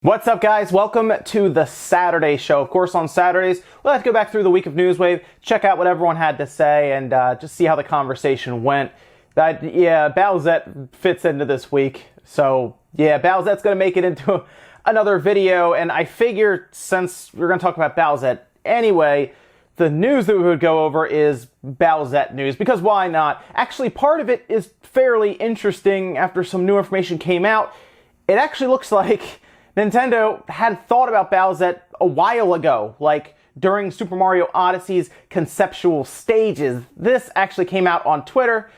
What's up, guys? Welcome to the Saturday show. Of course, on Saturdays, we'll have to go back through the week of Newswave, check out what everyone had to say, and just see how the conversation went. Bowsette fits into this week. So, yeah, Bowsette's going to make it into another video, and I figure since we're going to talk about Bowsette anyway, the news that we would go over is Bowsette news, because why not? Actually, part of it is fairly interesting after some new information came out. It actually looks like Nintendo had thought about Bowsette a while ago, like during Super Mario Odyssey's conceptual stages. This actually came out on Twitter,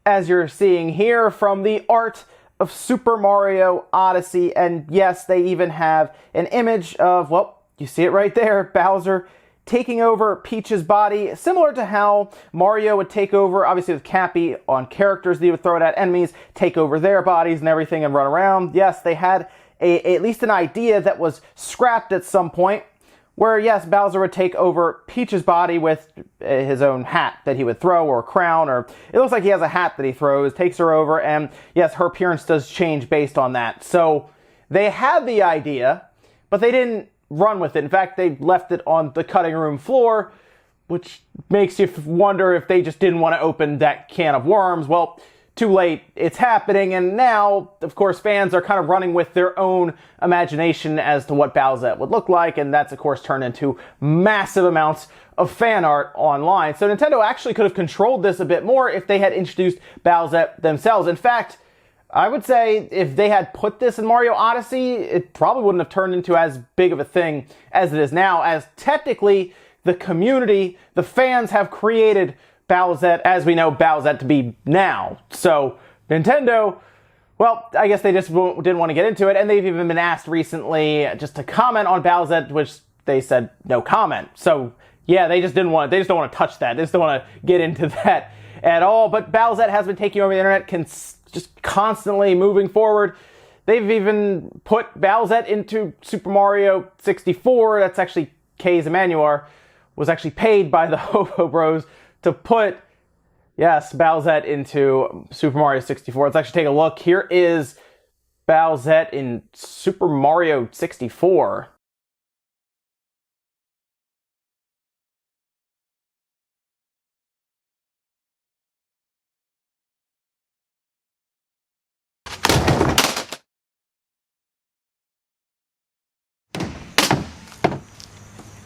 as you're seeing here, from the art of Super Mario Odyssey. And yes, they even have an image of, well, you see it right there, Bowser taking over Peach's body, similar to how Mario would take over, obviously with Cappy, on characters that he would throw it at enemies, take over their bodies and everything and run around. Yes, they had at least an idea that was scrapped at some point, where yes, Bowser would take over Peach's body with his own hat that he would throw, or a crown, or it looks like he has a hat that he throws, takes her over, and yes, her appearance does change based on that. So they had the idea, but they didn't run with it. In fact, they left it on the cutting room floor, which makes you wonder if they just didn't want to open that can of worms. Well, too late, it's happening, and now, of course, fans are kind of running with their own imagination as to what Bowsette would look like, and that's, of course, turned into massive amounts of fan art online. So Nintendo actually could have controlled this a bit more if they had introduced Bowsette themselves. In fact, I would say if they had put this in Mario Odyssey, it probably wouldn't have turned into as big of a thing as it is now, as technically the community, the fans have created Bowsette as we know Bowsette to be now. So Nintendo, well, I guess they just didn't want to get into it, and they've even been asked recently just to comment on Bowsette, which they said no comment. So yeah, they just don't want to touch that. They just don't want to get into that at all. But Bowsette has been taking over the internet, just constantly moving forward. They've even put Bowsette into Super Mario 64. That's actually K's Emmanuel was actually paid by the Ho-Ho Bros to put, yes, Bowsette into Super Mario 64. Let's actually take a look. Here is Bowsette in Super Mario 64.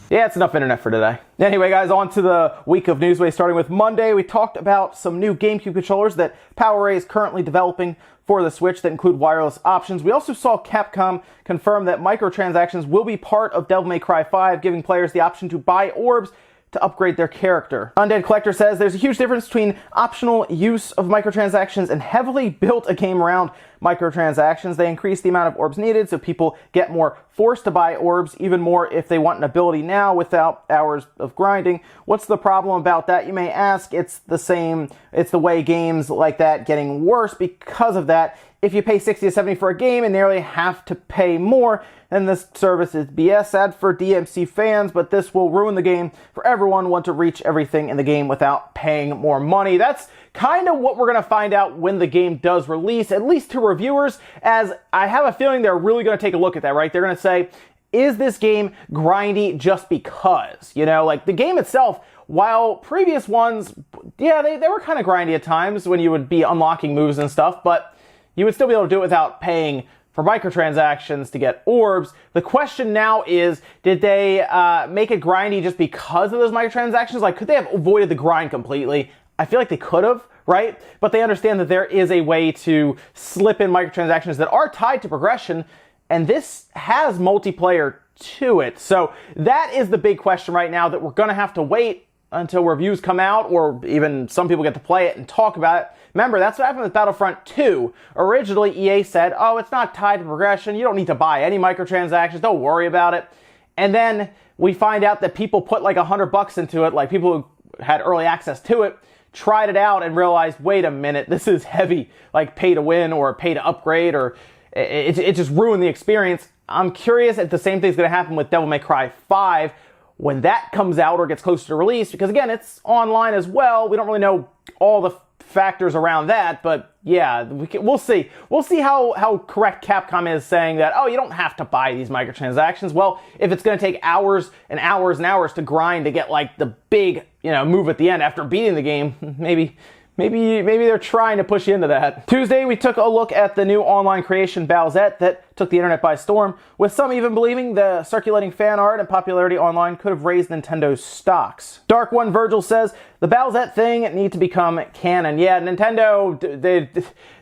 Yeah, it's enough internet for today. Anyway, guys, on to the week of Newsway. Starting with Monday, we talked about some new GameCube controllers that PowerA is currently developing for the Switch that include wireless options. We also saw Capcom confirm that microtransactions will be part of Devil May Cry 5, giving players the option to buy orbs to upgrade their character. Undead Collector says there's a huge difference between optional use of microtransactions and heavily built a game around microtransactions. They increase the amount of orbs needed, so people get more forced to buy orbs, even more if they want an ability now without hours of grinding. What's the problem about that, you may ask? It's the same. It's the way games like that getting worse because of that. If you pay 60 to 70 for a game and nearly have to pay more, then this service is BS. Sad for DMC fans, but this will ruin the game for everyone who wants to reach everything in the game without paying more money. That's kind of what we're going to find out when the game does release, at least to reviewers, as I have a feeling they're really going to take a look at that, right? They're going to say, is this game grindy just because? You know, like the game itself, while previous ones, yeah, they were kind of grindy at times when you would be unlocking moves and stuff, but you would still be able to do it without paying for microtransactions to get orbs. The question now is, did they make it grindy just because of those microtransactions? Like, could they have avoided the grind completely? I feel like they could have, right? But they understand that there is a way to slip in microtransactions that are tied to progression, and this has multiplayer to it. So that is the big question right now that we're going to have to wait until reviews come out, or even some people get to play it and talk about it. Remember, that's what happened with Battlefront 2. Originally, EA said, oh, it's not tied to progression. You don't need to buy any microtransactions. Don't worry about it. And then we find out that people put like $100 into it, like people who had early access to it, tried it out and realized, wait a minute, this is heavy, like pay to win or pay to upgrade, or it just ruined the experience. I'm curious if the same thing's going to happen with Devil May Cry 5 when that comes out or gets closer to release, because again, it's online as well. We don't really know all the factors around that, but yeah, we'll see. We'll see how correct Capcom is saying that, oh, you don't have to buy these microtransactions. Well, if it's going to take hours and hours and hours to grind to get like the big, move at the end after beating the game, maybe they're trying to push you into that. Tuesday, we took a look at the new online creation Bowsette that took the internet by storm, with some even believing the circulating fan art and popularity online could have raised Nintendo's stocks. Dark One Virgil says, the Bowsette thing need to become canon. Yeah, Nintendo,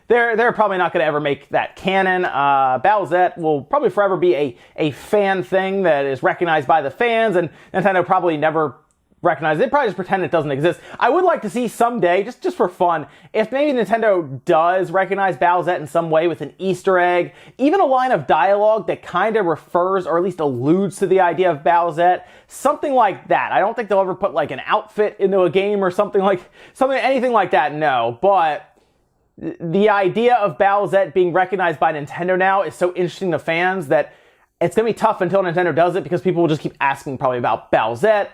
they're probably not going to ever make that canon. Bowsette will probably forever be a fan thing that is recognized by the fans, and Nintendo probably never recognize it. They probably just pretend it doesn't exist. I would like to see someday, just for fun, if maybe Nintendo does recognize Bowsette in some way with an Easter egg, even a line of dialogue that kind of refers or at least alludes to the idea of Bowsette, something like that. I don't think they'll ever put like an outfit into a game or anything like that, no, but the idea of Bowsette being recognized by Nintendo now is so interesting to fans that it's going to be tough until Nintendo does it, because people will just keep asking probably about Bowsette.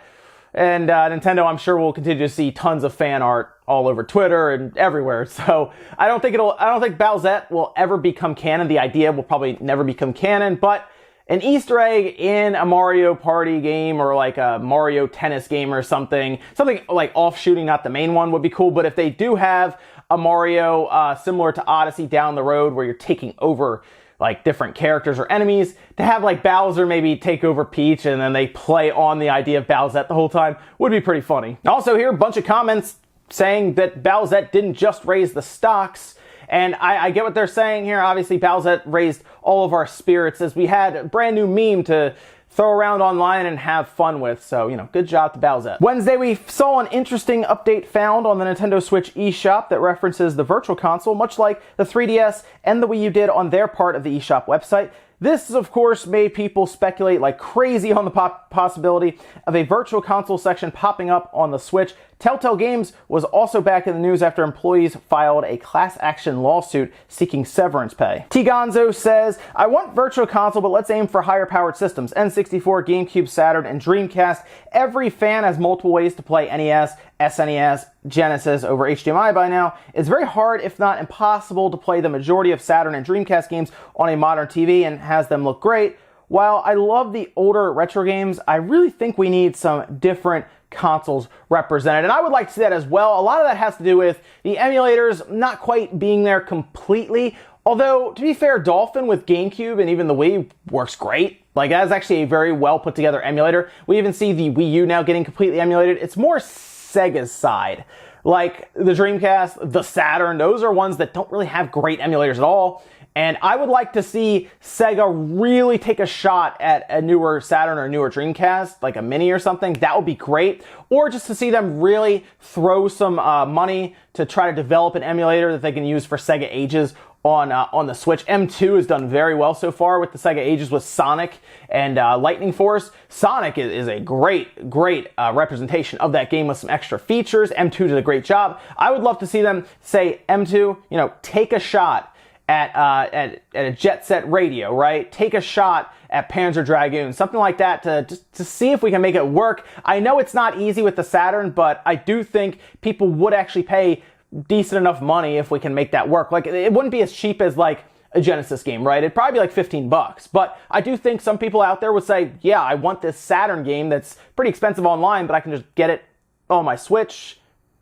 And Nintendo, I'm sure, will continue to see tons of fan art all over Twitter and everywhere. So I don't think Bowsette will ever become canon. The idea will probably never become canon, but an Easter egg in a Mario Party game or like a Mario Tennis game or something like offshooting, not the main one, would be cool. But if they do have a Mario similar to Odyssey down the road where you're taking over like different characters or enemies, to have like Bowser maybe take over Peach and then they play on the idea of Bowsette the whole time would be pretty funny. Also here, a bunch of comments saying that Bowsette didn't just raise the stocks, and I get what they're saying here. Obviously Bowsette raised all of our spirits as we had a brand new meme to throw around online and have fun with. So, good job to Bowsette. Wednesday, we saw an interesting update found on the Nintendo Switch eShop that references the Virtual Console, much like the 3DS and the Wii U did on their part of the eShop website. This, of course, made people speculate like crazy on the possibility of a Virtual Console section popping up on the Switch. Telltale Games was also back in the news after employees filed a class action lawsuit seeking severance pay. T. Gonzo says, I want Virtual Console, but let's aim for higher powered systems. N64, GameCube, Saturn, and Dreamcast. Every fan has multiple ways to play NES, SNES, Genesis over HDMI by now. It's very hard, if not impossible, to play the majority of Saturn and Dreamcast games on a modern TV and has them look great. While I love the older retro games, I really think we need some different consoles represented, and I would like to see that as well. A lot of that has to do with the emulators not quite being there completely, although to be fair, Dolphin with GameCube and even the Wii works great. Like, that's actually a very well put together emulator. We even see the Wii U now getting completely emulated. It's more Sega's side. Like the Dreamcast, the Saturn, those are ones that don't really have great emulators at all. And I would like to see Sega really take a shot at a newer Saturn or a newer Dreamcast, like a Mini or something. That would be great. Or just to see them really throw some money to try to develop an emulator that they can use for Sega Ages on the Switch. M2 has done very well so far with the Sega Ages with Sonic and Lightning Force. Sonic is a great representation of that game with some extra features. M2 did a great job. I would love to see them say, M2, take a shot at a Jet Set Radio, right? Take a shot at Panzer Dragoon, something like that to see if we can make it work. I know it's not easy with the Saturn, but I do think people would actually pay decent enough money if we can make that work. Like, it wouldn't be as cheap as like a Genesis game, right? It'd probably be like $15, but I do think some people out there would say, yeah, I want this Saturn game that's pretty expensive online, but I can just get it on my Switch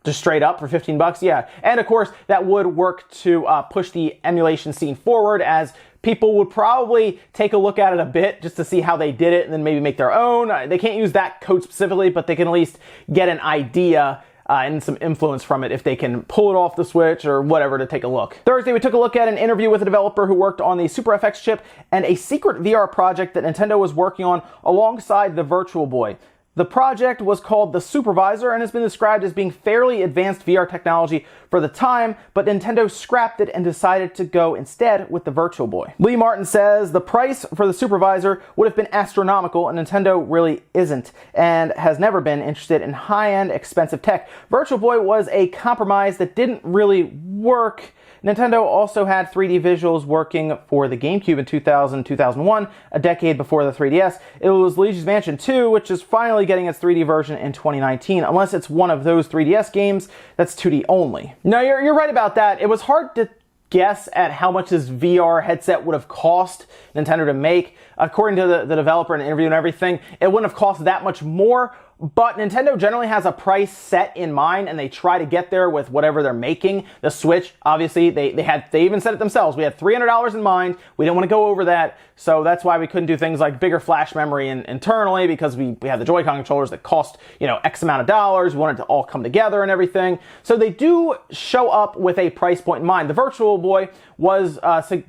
just straight up for $15, yeah. And of course, that would work to push the emulation scene forward, as people would probably take a look at it a bit just to see how they did it and then maybe make their own. They can't use that code specifically, but they can at least get an idea and some influence from it if they can pull it off the Switch or whatever to take a look. Thursday, we took a look at an interview with a developer who worked on the Super FX chip and a secret VR project that Nintendo was working on alongside the Virtual Boy. The project was called the Supervisor and has been described as being fairly advanced VR technology for the time, but Nintendo scrapped it and decided to go instead with the Virtual Boy. Lee Martin says the price for the Supervisor would have been astronomical, and Nintendo really isn't and has never been interested in high-end, expensive tech. Virtual Boy was a compromise that didn't really work Nintendo also had 3D visuals working for the GameCube in 2000, 2001, a decade before the 3DS. It was Luigi's Mansion 2, which is finally getting its 3D version in 2019, unless it's one of those 3DS games that's 2D only. No, you're right about that. It was hard to guess at how much this VR headset would have cost Nintendo to make. According to the developer in an interview and everything, it wouldn't have cost that much more, but Nintendo generally has a price set in mind, and they try to get there with whatever they're making. The Switch, obviously, they even said it themselves. We had $300 in mind. We didn't want to go over that, so that's why we couldn't do things like bigger flash memory internally, because we have the Joy-Con controllers that cost, X amount of dollars. We wanted to all come together and everything. So they do show up with a price point in mind. The Virtual Boy was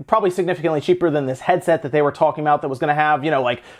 probably significantly cheaper than this headset that they were talking about that was going to have,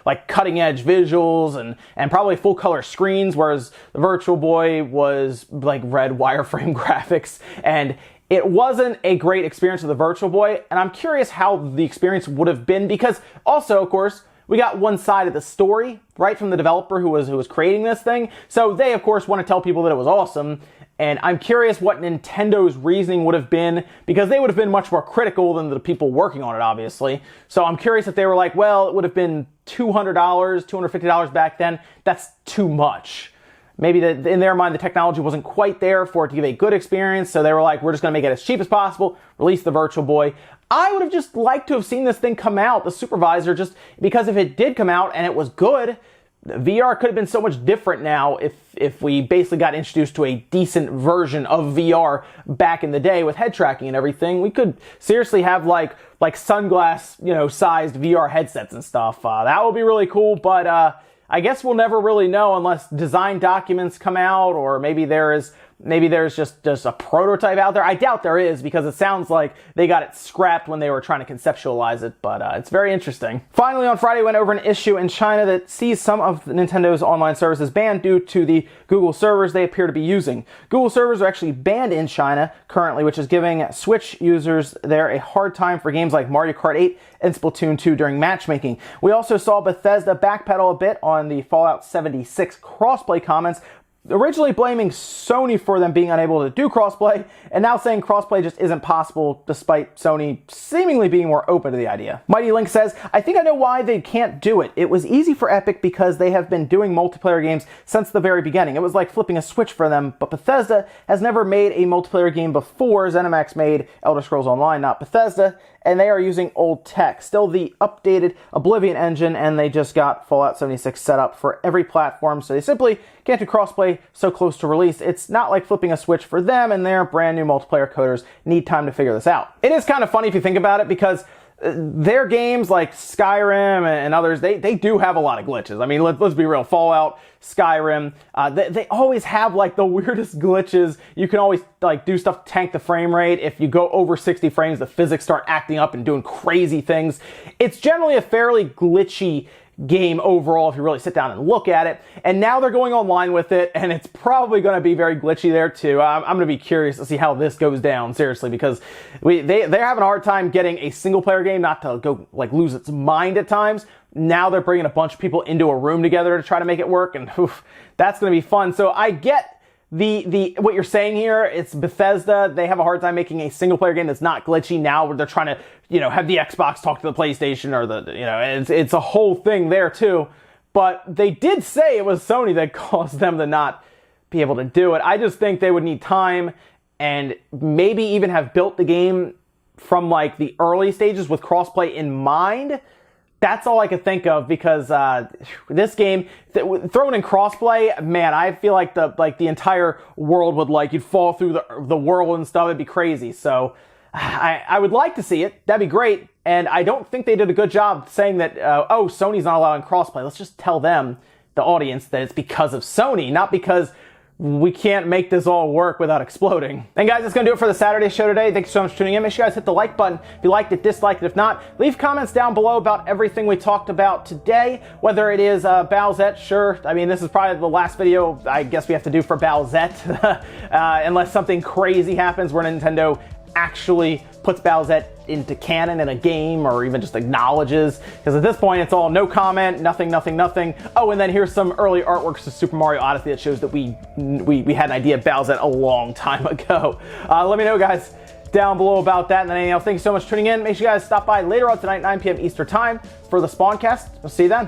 like cutting edge visuals and probably full color screens, whereas the Virtual Boy was like red wireframe graphics, and it wasn't a great experience with the Virtual Boy, and I'm curious how the experience would have been, because also, of course, we got one side of the story, right, from the developer who was creating this thing, so they, of course, want to tell people that it was awesome. And I'm curious what Nintendo's reasoning would have been, because they would have been much more critical than the people working on it, obviously. So I'm curious if they were like, well, it would have been $200, $250 back then. That's too much. Maybe in their mind, the technology wasn't quite there for it to give a good experience, so they were like, we're just going to make it as cheap as possible, release the Virtual Boy. I would have just liked to have seen this thing come out, the Supervisor, just because if it did come out and it was good, VR could have been so much different now if we basically got introduced to a decent version of VR back in the day with head tracking and everything. We could seriously have like sunglass, sized VR headsets and stuff. That would be really cool, but I guess we'll never really know unless design documents come out, or maybe there's just a prototype out there. I doubt there is, because it sounds like they got it scrapped when they were trying to conceptualize it, but it's very interesting. Finally, on Friday, went over an issue in China that sees some of Nintendo's online services banned due to the Google servers they appear to be using. Google servers are actually banned in China currently, which is giving Switch users there a hard time for games like Mario Kart 8 and Splatoon 2 during matchmaking. We also saw Bethesda backpedal a bit on the Fallout 76 crossplay comments, originally blaming Sony for them being unable to do crossplay, and now saying crossplay just isn't possible, despite Sony seemingly being more open to the idea. Mighty Link says, I think I know why they can't do it. It was easy for Epic because they have been doing multiplayer games since the very beginning. It was like flipping a switch for them, but Bethesda has never made a multiplayer game before. ZeniMax made Elder Scrolls Online, not Bethesda, and they are using old tech. Still the updated Oblivion engine, and they just got Fallout 76 set up for every platform, so they simply can't do crossplay so close to release. It's not like flipping a switch for them, and their brand new multiplayer coders need time to figure this out. It is kind of funny if you think about it, because their games like Skyrim and others, they do have a lot of glitches. I mean, let's be real. Fallout, Skyrim, they always have like the weirdest glitches. You can always like do stuff to tank the frame rate. If you go over 60 frames, the physics start acting up and doing crazy things. It's generally a fairly glitchy game overall if you really sit down and look at it, and now they're going online with it, and it's probably going to be very glitchy there too. I'm going to be curious to see how this goes down, seriously, because they're having a hard time getting a single player game not to go like lose its mind at times. Now they're bringing a bunch of people into a room together to try to make it work, and that's going to be fun. So I get what you're saying here. It's Bethesda. They have a hard time making a single player game that's not glitchy now, where they're trying to, have the Xbox talk to the PlayStation, or it's a whole thing there too. But they did say it was Sony that caused them to not be able to do it. I just think they would need time, and maybe even have built the game from like the early stages with crossplay in mind. That's all I could think of, because this game, thrown in crossplay, man, I feel like the entire world would you'd fall through the world and stuff. It'd be crazy. So I would like to see it. That'd be great. And I don't think they did a good job saying that, Sony's not allowing crossplay. Let's just tell them, the audience, that it's because of Sony, not because we can't make this all work without exploding. And guys, that's going to do it for the Saturday show today. Thank you so much for tuning in. Make sure you guys hit the like button if you liked it, disliked it. If not, leave comments down below about everything we talked about today. Whether it is Bowsette, sure. I mean, this is probably the last video I guess we have to do for Bowsette. Unless something crazy happens where Nintendo actually puts Bowsette into canon in a game, or even just acknowledges, because at this point it's all no comment, nothing. Oh, and then here's some early artworks to Super Mario Odyssey that shows that we had an idea of Bowsette a long time ago. Let me know, guys, down below about that. And then anything else, thank you so much for tuning in. Make sure you guys stop by later on tonight, 9 p.m. Eastern Time for the Spawncast. We'll see you then.